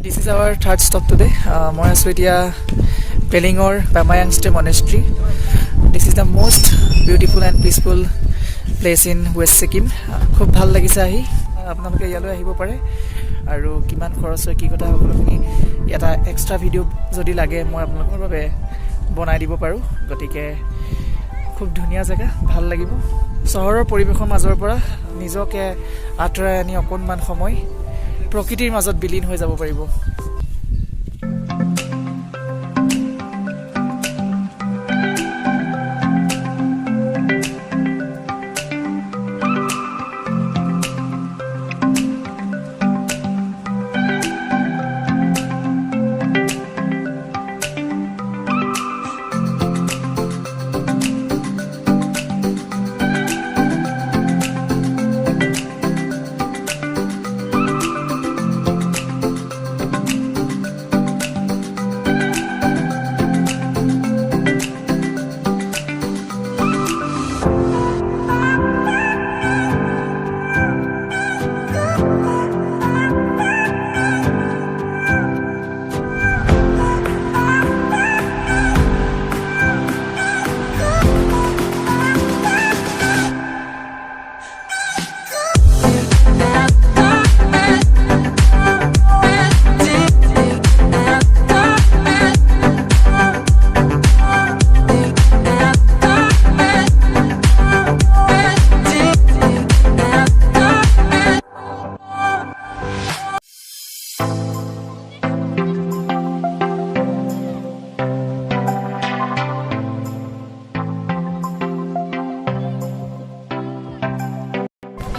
This is our third stop today. মই আছো এতিয়া পেলিঙৰ পামায়াংষ্টে monastery. This is the most beautiful and peaceful place in West Sikkim. খুব ভাল লাগিছে আহি. আপোনালোকে ইয়ালৈ আহিব পাৰে আৰু কিমান খৰচ হয় কি কথা সকলোখিনি এটা এক্সট্ৰা ভিডিঅ' যদি লাগে মই আপোনালোকৰ বাবে বনাই দিব পাৰোঁ. গতিকে খুব ধুনীয়া জেগা, ভাল লাগিব. চহৰৰ পৰিৱেশৰ মাজৰ পৰা নিজকে আঁতৰাই আনি অকণমান সময় প্ৰকৃতিৰ মাজত বিলীন হৈ যাব পাৰিব.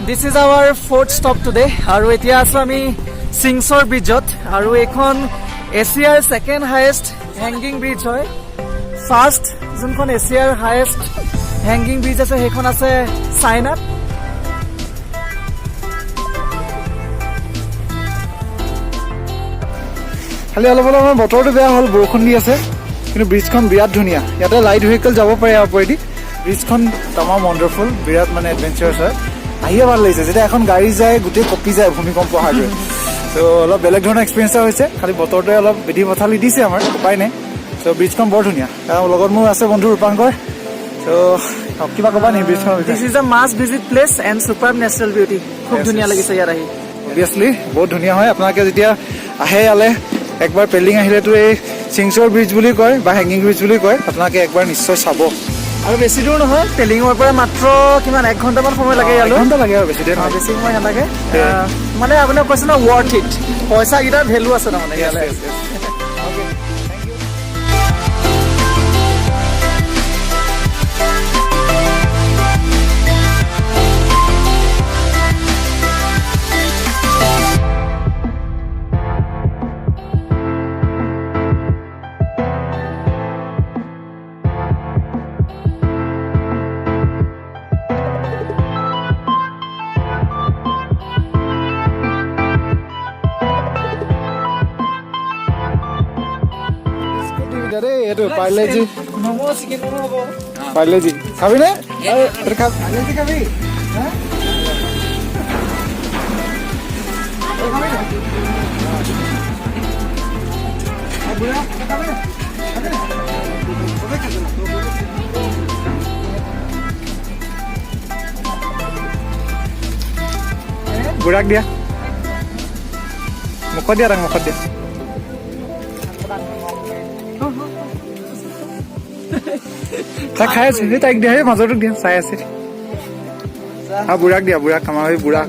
This is our fourth stop today. আৰু এতিয়া আছো আমি Singshore ব্ৰিজত আৰু এইখন এছিয়াৰ ছেকেণ্ড হাইয়েষ্ট হেংগিং ব্ৰিজ হয়. ফাৰ্ষ্ট যোনখন এছিয়াৰ হাইয়েষ্ট হেংগিং ব্ৰিজ আছে সেইখন আছে চাইনাত. খালি অলপ অলপ আমাৰ বতৰটো বেয়া হ'ল, বৰষুণ দি আছে, কিন্তু ব্ৰিজখন বিৰাট ধুনীয়া. ইয়াতে লাইট ভেহিকেল যাব পাৰে ইয়াৰ ওপৰেদি. ব্ৰিজখন তামাম ৱণ্ডাৰফুল, বিৰাট মানে এডভেঞ্চাৰাছ হয়. আহিয়ে ভাল লাগিছে, যেতিয়া এখন গাড়ী যায় গোটেই কঁপি যায় ভূমিকম্প অহাটোৱে. ত' অলপ বেলেগ ধৰণৰ এক্সপিৰিয়েঞ্চ হৈছে, খালি বতৰটোৱে অলপ বিধি পথালি দিছে আমাৰ, উপায় নাই. ত' ব্ৰিজখন বৰ ধুনীয়া. লগত মোৰ আছে বন্ধু ৰূপাংকৰ. ত' কিবা ক'বা নেকি ব্ৰিজখনৰ বিষয়ে? This is a must visit place and super natural beauty. খুব ধুনীয়া লাগিছে ইয়াত আহি. অভিয়াছলি বহুত ধুনীয়া হয়. আপোনালোকে যেতিয়া আহে ইয়ালে, একবাৰ পেলিং আহিলেতো এই Singshore ব্ৰিজ বুলি কয় বা হেংগিং ব্ৰিজ বুলি কয়, আপোনালোকে একবাৰ নিশ্চয় চাব. আৰু বেছি দূৰ নহয়, পেলিঙৰ পৰা মাত্ৰ কিমান 1 ঘণ্টামান সময় লাগে ইয়ালৈ. 1 ঘণ্টা লাগে আৰু বেছি সময় নালাগে. মানে আপোনাক কৈছে ন ৱৰ্থ ইট, পইচাকেইটাৰ ভেলু আছে তাৰমানে ইয়ালৈ. এইটো পাৰ্লেজি মমো চিকেন মমো হ'ব. পাৰ্লেজি খাবি নে? পাৰ্লেজি খাবি? বুঢ়াক দিয়া, মুখত দিয়া, মুখত দিয়া. তাক খাই আছে, তাইক দিয়া, সেই মাজৰটোক দিয়া, চাই আছে. বুঢ়াক দিয়া, বুঢ়াক আমাৰ বুঢ়া